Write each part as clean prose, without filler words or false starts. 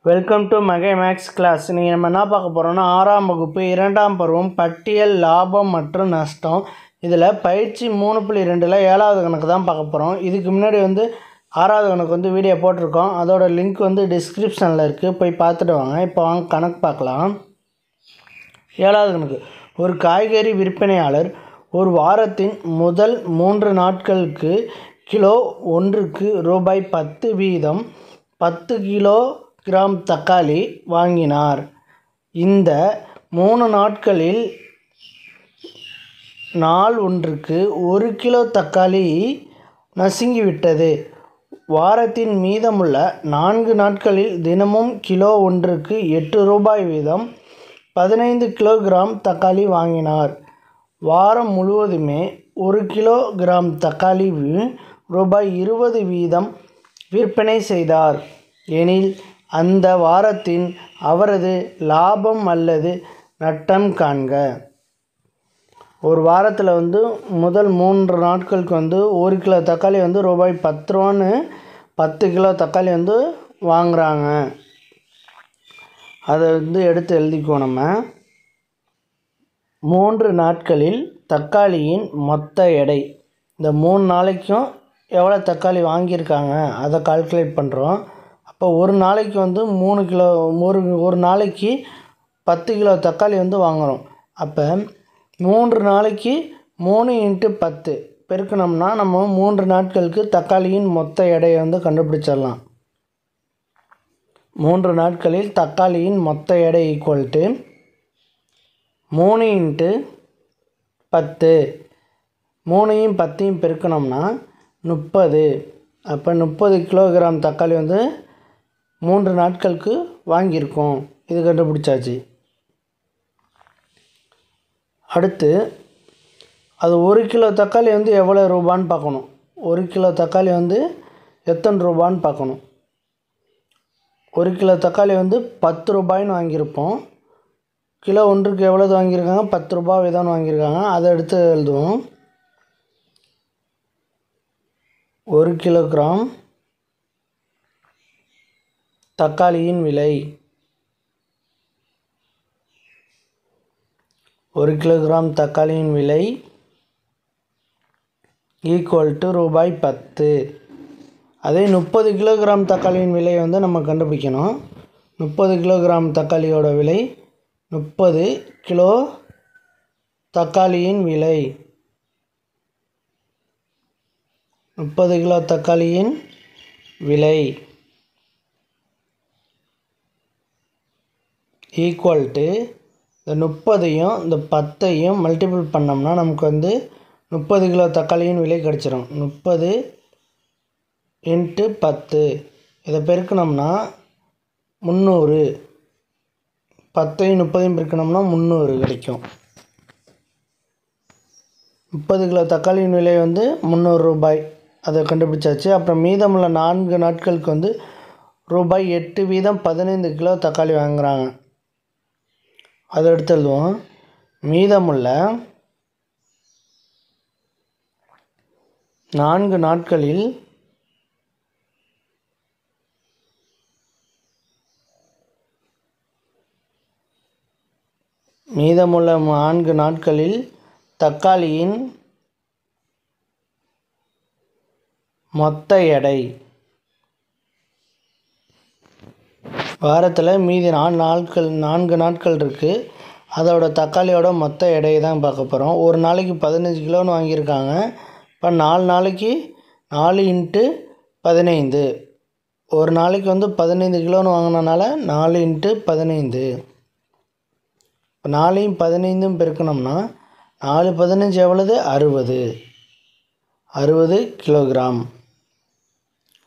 Welcome to மகை max class. நீங்கள் நம்ம என்ன பார்க்க போகிறோம்னா 6ஆம் வகுப்பு 2ஆம் பருவம் பட்டியல் லாபம் மற்றும் நஷ்டம். இதில் பயிற்சி 3.2ல் 7வது கணக்கு தான் பார்க்க போகிறோம். இதுக்கு முன்னாடி 6வது கணக்கு வீடியோ போட்டிருக்கோம். அதோட லிங்க் டிஸ்கிரிப்ஷனில் இருக்குது, போய் பார்த்துட்டு வாங்க. இப்போ வாங்க கணக்கு பார்க்கலாம். 7வது கணக்கு. ஒரு காய்கறி விற்பனையாளர் ஒரு வாரத்தின் முதல் 3 நாட்களுக்கு கிலோ ஒன்றுக்கு ரூபாய் 10 வீதம் 10 கிலோகிராம் தக்காளி வாங்கினார். இந்த 3 நாட்களில் நாள் ஒன்றுக்கு 1 கிலோ தக்காளி நசுங்கிவிட்டது. வாரத்தின் மீதமுள்ள 4 நாட்களில் தினமும் கிலோ ஒன்றுக்கு 8 ரூபாய் வீதம் 15 கிலோகிராம் தக்காளி வாங்கினார். வாரம் முழுவதுமே 1 கிலோகிராம் தக்காளி ரூபாய் 20 வீதம் விற்பனை செய்தார் எனில் அந்த வாரத்தின் அவரது லாபம் அல்லது நட்டம் காண்க. ஒரு வாரத்தில் முதல் 3 நாட்களுக்கு 1 கிலோ தக்காளி ரூபாய் 10 ரூபான்னு 10 கிலோ தக்காளி வாங்குகிறாங்க. அதை எடுத்து எழுதிக்குவோம். நம்ம 3 நாட்களில் தக்காளியின் மொத்த எடை, இந்த 3 நாளைக்கும் எவ்வளோ தக்காளி வாங்கியிருக்காங்க அதை கால்குலேட் பண்ணுறோம். அப்போ ஒரு நாளைக்கு 3 கிலோ, ஒரு நாளைக்கு 10 கிலோ தக்காளி வாங்குகிறோம். அப்போ 3 நாளைக்கு 3 × 10 பெருக்கணும்னா நம்ம 3 நாட்களுக்கு தக்காளியின் மொத்த எடையை கண்டுபிடிச்சிடலாம். 3 நாட்களில் தக்காளியின் மொத்த எடை ஈக்குவல் டு 3 × 10. 3யும் 10யும் பெருக்கணும்னா 30. அப்போ 30 கிலோகிராம் தக்காளி 3 நாட்களுக்கு வாங்கியிருக்கோம். இது கண்டுபிடிச்சாச்சு. அடுத்து அது 1 கிலோ தக்காளி எவ்வளோ ரூபான்னு பார்க்கணும். 1 கிலோ தக்காளி எத்தனை ரூபான்னு பார்க்கணும். 1 கிலோ தக்காளி 10 ரூபாய்ன்னு வாங்கியிருப்போம். கிலோ ஒன்றுக்கு எவ்வளோ வாங்கியிருக்காங்க, 10 ரூபாய் வீதம் வாங்கியிருக்காங்க. அதை எடுத்து எழுதுவோம். 1 கிலோகிராம் தக்காளியின் விலை, 1 கிலோகிராம் தக்காளியின் விலை ஈக்குவல் டு ரூபாய் 10. அதே 30 கிலோகிராம் தக்காளியின் விலை நம்ம கண்டுபிடிக்கணும். 30 கிலோகிராம் தக்காளியோட விலை, 30 கிலோ தக்காளியின் விலை, 30 கிலோ தக்காளியின் விலை ஈக்குவல் டு இந்த 30ஐயும் இந்த 10ஐயும் மல்டிபிள் பண்ணோம்னா நமக்கு 30 கிலோ தக்காளியின் விலை கிடச்சிரும். 30 × 10 இதை பெருக்கணும்னா 300. 10ஐயும் 30ஐயும் பெருக்கணும்னா 300 கிடைக்கும். 30 கிலோ தக்காளியின் விலை 300 ரூபாய். அதை கண்டுபிடிச்சாச்சு. அப்புறம் மீதமுள்ள 4 நாட்களுக்கு ரூபாய் 8 வீதம் 15 கிலோ தக்காளி வாங்குகிறாங்க. அதை எடுத்து எழுதுவோம். மீதமுள்ள 4 நாட்களில் தக்காளியின் மொத்த எடை, வாரத்தில் மீதி 4 நாட்கள் இருக்குது. அதோட தக்காளியோட மொத்த எடையை தான் பார்க்க போகிறோம். ஒரு நாளைக்கு 15 கிலோன்னு வாங்கியிருக்காங்க. இப்போ 4 நாளைக்கு 4 × 15, ஒரு நாளைக்கு 15 கிலோன்னு வாங்கினனால 4 × 15. இப்போ 4யும் 15ம் பெருக்கணும்னா 4 15 எவ்வளவு, 60 கிலோகிராம்.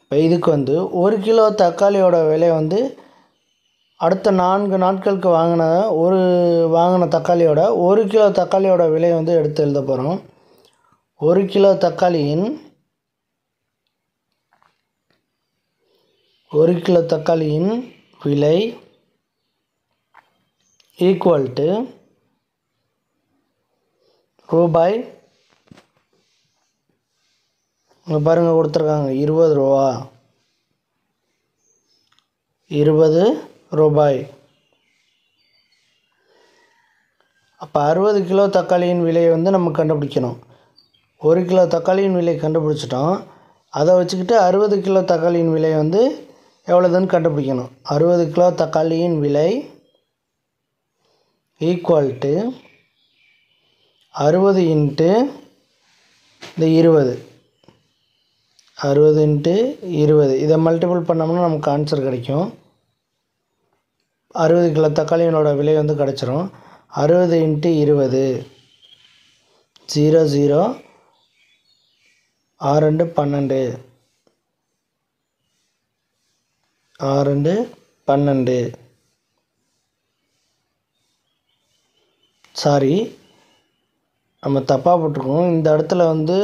இப்போ இதுக்கு 1 கிலோ தக்காளியோட விலை அடுத்த 4 நாட்களுக்கு வாங்கின தக்காளியோட 1 கிலோ தக்காளியோட விலை எடுத்து எழுத போகிறோம். 1 கிலோ தக்காளியின் விலை ஈக்குவல் டு ரூபாய், பாருங்கள் கொடுத்துருக்காங்க 20 ரூபா. 20 ரூபாய். அப்போ 60 கிலோ தக்காளியின் விலையை வந்து நம்ம கண்டுபிடிக்கணும். 1 கிலோ தக்காளியின் விலை கண்டுபிடிச்சிட்டோம். அதை வச்சுக்கிட்டு 60 கிலோ தக்காளியின் விலை வந்து எவ்வளோதுன்னு கண்டுபிடிக்கணும். 60 கிலோ தக்காளியின் விலை ஈக்குவல் டு 60 இன்ட்டு இந்த 20. 60 இன்ட்டு 20 இதை மல்டிபிள் பண்ணோம்னா நமக்கு ஆன்சர் கிடைக்கும். 60 கிலோ தக்காளியோட விலை வந்து கிடச்சிரும். 60 இன்ட்டு 20 0 0 6 2 12 6 2 12. சாரி, நம்ம தப்பாக போட்டிருக்கோம். இந்த இடத்துல வந்து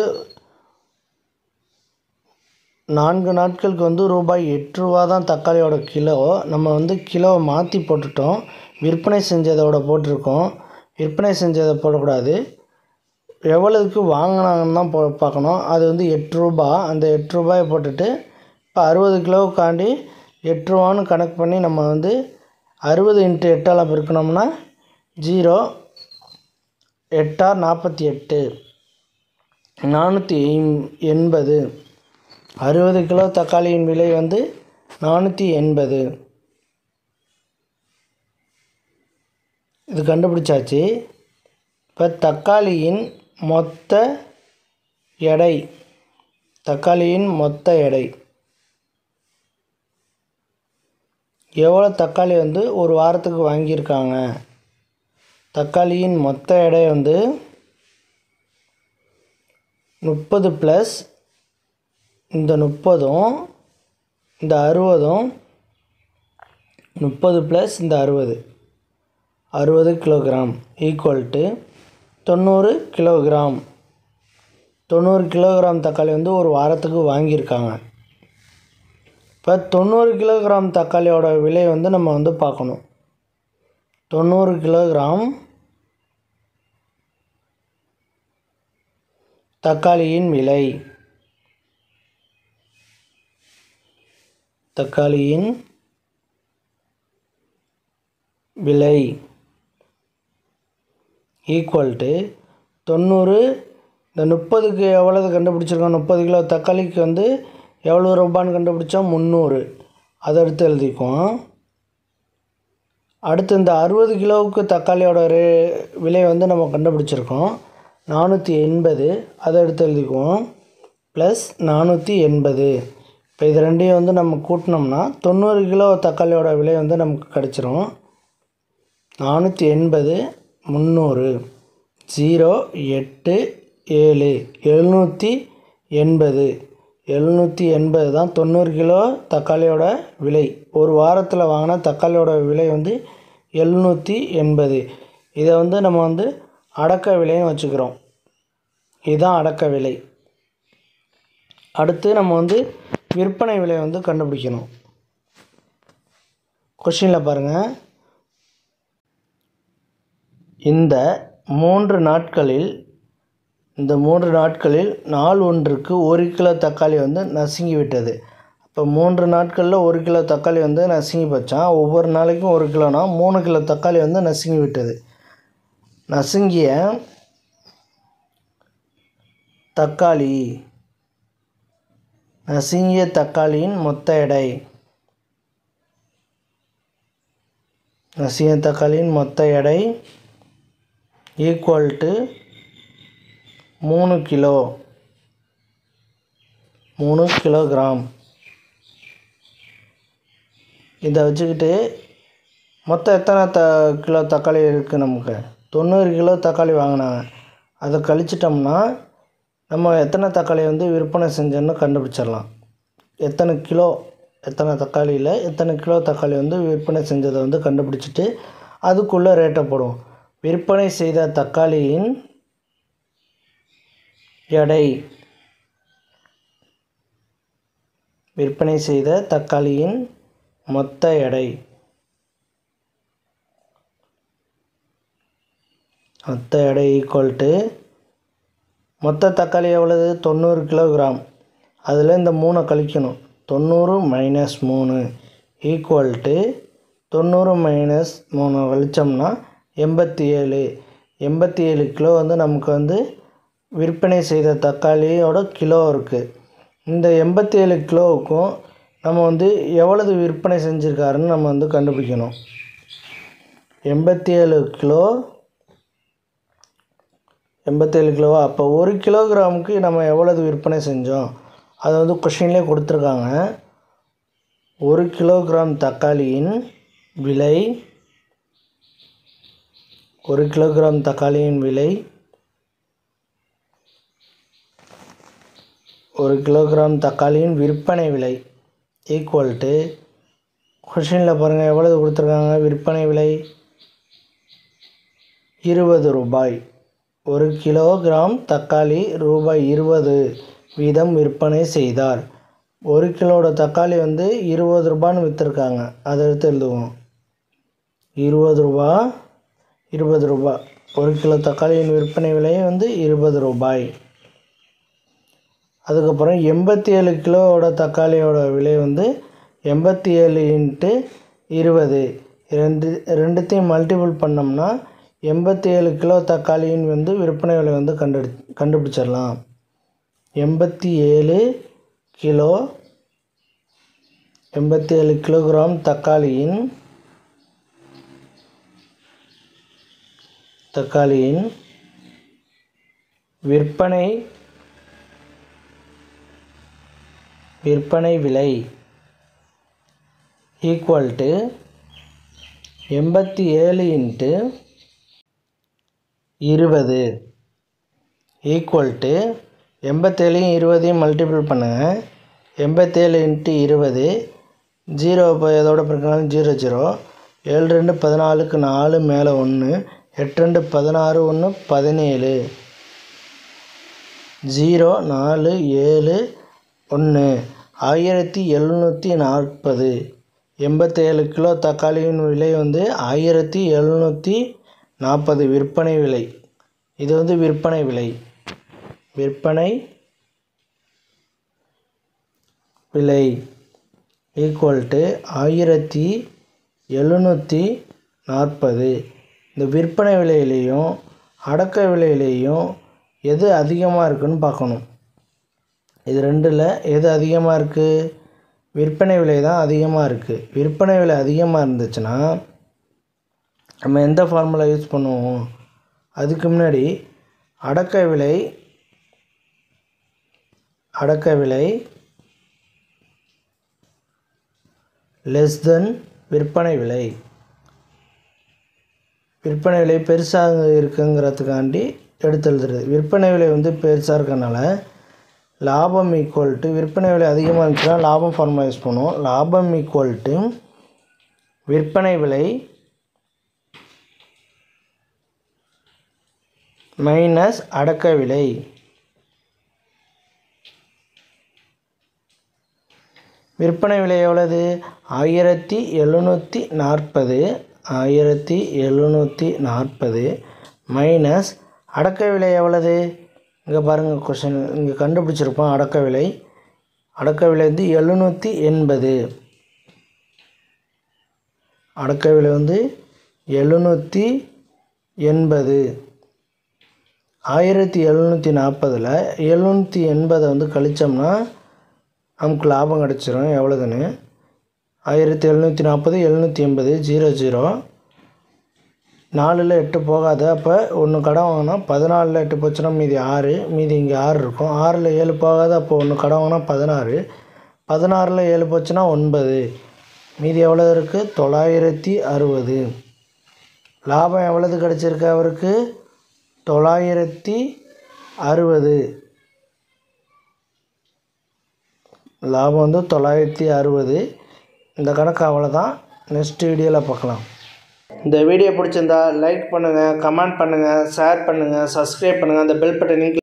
4 நாட்களுக்கு வந்து ரூபாய் 8 ரூபா தான் தக்காளியோட கிலோ. நம்ம வந்து கிலோவை மாற்றி போட்டுட்டோம். விற்பனை செஞ்சதோட போட்டிருக்கோம். விற்பனை செஞ்சதை போடக்கூடாது. எவ்வளவுக்கு வாங்கினாங்கன்னு தான் பார்க்கணும். அது வந்து 8 ரூபா. அந்த 8 ரூபாயை போட்டுட்டு இப்போ 60 கிலோவுக்காண்டி 8 ரூபான்னு கணக்கு பண்ணி நம்ம வந்து 60 இன்ட்டு 8ஆல் பெருக்கணும்னா 0 8 48 480. 60 கிலோ தக்காளியின் விலை வந்து 480. இது கண்டுபிடிச்சாச்சு. இப்போ தக்காளியின் மொத்த எடை எவ்வளோ தக்காளி வந்து ஒரு வாரத்துக்கு வாங்கியிருக்காங்க. தக்காளியின் மொத்த எடை வந்து 30 ப்ளஸ் இந்த 30ம் இந்த 60ம் 30 ப்ளஸ் இந்த 60 kilogram equal to 90 kilogram. 90 kilogram தக்காளி வந்து ஒரு வாரத்துக்கு வாங்கியிருக்காங்க. இப்போ 90 கிலோகிராம் தக்காளியோட விலை வந்து நம்ம வந்து பார்க்கணும். 90 கிலோகிராம் தக்காளியின் விலை ஈக்குவல் டு 90. இந்த 30க்கு எவ்வளவு கண்டுபிடிச்சிருக்கோம். 30 கிலோ தக்காளிக்கு வந்து எவ்வளோ ரூபான்னு கண்டுபிடிச்சோம் 300. அதை எடுத்து எழுதிக்குவோம். அடுத்து இந்த 60 கிலோவுக்கு தக்காளியோட விலை வந்து நம்ம கண்டுபிடிச்சிருக்கோம் 480. அதை எடுத்து எழுதிக்குவோம் ப்ளஸ் 480. இப்போ இது ரெண்டையும் வந்து நம்ம கூட்டினோம்னா 90 கிலோ தக்காளியோட விலை வந்து நமக்கு கிடச்சிரும். 480 300 0 8 7 780. 780 தான் 90 கிலோ தக்காளியோட விலை. ஒரு வாரத்தில் வாங்கினா தக்காளியோட விலை வந்து 780. இதை வந்து நம்ம வந்து அடக்க விலைன்னு வச்சுக்கிறோம். இதுதான் அடக்க விலை. அடுத்து நம்ம வந்து விற்பனை விலை வந்து கண்டுபிடிக்கணும். கொஷினில் பாருங்கள். இந்த 3 நாட்களில் நாள் ஒன்றுக்கு 1 கிலோ தக்காளி வந்து நசுங்கி விட்டது. இப்போ 3 நாட்களில் 1 கிலோ தக்காளி வந்து நசுங்கி போச்சான். ஒவ்வொரு நாளைக்கும் 1 கிலோனா 3 கிலோ தக்காளி வந்து நசுங்கி விட்டது. நசுங்கிய தக்காளியின் மொத்த எடை ஈக்குவல் டு 3 கிலோகிராம். இதை வச்சுக்கிட்டு மொத்தம் எத்தனை கிலோ தக்காளி இருக்குது நமக்கு 90 கிலோ தக்காளி வாங்கினாங்க. அதை கழிச்சிட்டோம்னா நம்ம எத்தனை தக்காளி வந்து விற்பனை செஞ்சோன்னு கண்டுபிடிச்சிடலாம். எத்தனை கிலோ தக்காளி வந்து விற்பனை செஞ்சதை வந்து கண்டுபிடிச்சிட்டு அதுக்குள்ளே ரேட்டை போடுவோம். விற்பனை செய்த தக்காளியின் எடை மொத்த எடை ஈக்குவல் டு மொத்த தக்காளி எவ்வளவு 90 கிலோகிராம். அதில் இந்த 3 கழிக்கணும். 90 - 3 ஈக்குவல் டு 90 மைனஸ் 3 கழிச்சோம்னா 87. 87 கிலோ வந்து நமக்கு வந்து விற்பனை செய்த தக்காளியோட கிலோ இருக்குது. இந்த 87 கிலோவுக்கும் நம்ம வந்து எவ்வளவு விற்பனை செஞ்சுருக்காருன்னு நம்ம வந்து கண்டுபிடிக்கணும். 87 கிலோவா? அப்போ 1 கிலோகிராமுக்கு நம்ம எவ்வளவு விற்பனை செஞ்சோம் அதை வந்து கொஷின்லேயே கொடுத்துருக்காங்க. 1 கிலோகிராம் தக்காளியின் விலை 1 கிலோகிராம் தக்காளியின் விலை 1 கிலோகிராம் தக்காளியின் விற்பனை விலை ஈக்குவல் டு கொஷினில் பாருங்கள் எவ்வளவு கொடுத்துருக்காங்க. விற்பனை விலை 20 ரூபாய். 1 கிலோகிராம் தக்காளி ரூபாய் 20 வீதம் விற்பனை செய்தார். 1 கிலோட தக்காளி வந்து 20 ரூபான்னு விற்றுருக்காங்க. அதை எடுத்து எழுதுவோம். 20 ரூபா 1 கிலோ தக்காளியின் விற்பனை விலை வந்து 20 ரூபாய். அதுக்கப்புறம் 87 கிலோவோட தக்காளியோட விலை வந்து 87 × 20 ரெண்டுத்தையும் மல்டிபிள் பண்ணோம்னா 87 கிலோ தக்காளியின் வந்து விற்பனை விலை வந்து கண்டுபிடிச்சிடலாம். 87 கிலோகிராம் தக்காளியின் விற்பனை விலை equal to 87 × 20 equal to 87 20 multiple பண்ணுங்கள். 87 × 20 0 இப்போ எதோட பிறக்கனாலும் 0 0 7 2 14க்கு 4 மேலே 1 8 2 16 1 17 0 4 7 1 1740. 87 கிலோ தக்காளியின் விலை வந்து 1740 விற்பனை விலை. இது வந்து விற்பனை விலை ஈக்குவல் டு 1740. இந்த விற்பனை விலையிலையும் அடக்க விலையிலையும் எது அதிகமாக இருக்குதுன்னு பார்க்கணும். இது ரெண்டில் எது அதிகமாக இருக்குது? விற்பனை விலை தான் அதிகமாக இருக்குது. விற்பனை விலை அதிகமாக இருந்துச்சுன்னா நம்ம எந்த ஃபார்முலா யூஸ் பண்ணுவோம்? அதுக்கு முன்னாடி அடக்க விலை லெஸ் தென் விற்பனை விலை. விற்பனை விலை பெருசாக இருக்குங்கிறதுக்காண்டி எடுத்து எழுதுறது. விற்பனை விலை வந்து பெருசாக இருக்கனால லாபம் ஈக்குவல் டு விற்பனை விலை அதிகமாக இருந்துச்சுன்னா லாபம் ஃபார்முலா யூஸ் பண்ணுவோம். லாபம் ஈக்குவல் டு விற்பனை விலை மைனஸ் அடக்க விலை. விற்பனை விலை எவ்வளவு? 1740 மைனஸ் அடக்க விலை எவ்வளவு? இங்கே பாருங்கள் கொஷின் இங்கே கண்டுபிடிச்சிருப்போம். அடக்க விலை வந்து 780. அடக்க விலை வந்து 780. 1740ல் 780 வந்து கழிச்சோம்னா நமக்கு லாபம் கிடச்சிரும். எவ்வளோதுன்னு 1740 780 0 0 4ல் 8 போகாது. அப்போ ஒன்று கடன் வாங்கினா 14ல் 8 போச்சுன்னா மீதி 6, மீதி இங்கே 6 இருக்கும். 6ல் 7 போகாது. அப்போ ஒன்று கடன் வாங்கினா 16, 16ல் 7 போச்சுன்னா 9, மீதி எவ்வளோ இருக்குது? 960. லாபம் எவ்வளவு கிடச்சிருக்கு அவருக்கு? 960. லாபம் வந்து 960. இந்த கணக்கு அவ்வளோதான். நெக்ஸ்ட் வீடியோவில் பார்க்கலாம். இந்த வீடியோ பிடிச்சிருந்தா லைக் பண்ணுங்கள், கமெண்ட் பண்ணுங்கள், ஷேர் பண்ணுங்கள், சப்ஸ்கிரைப் பண்ணுங்கள். அந்த பெல் பட்டனை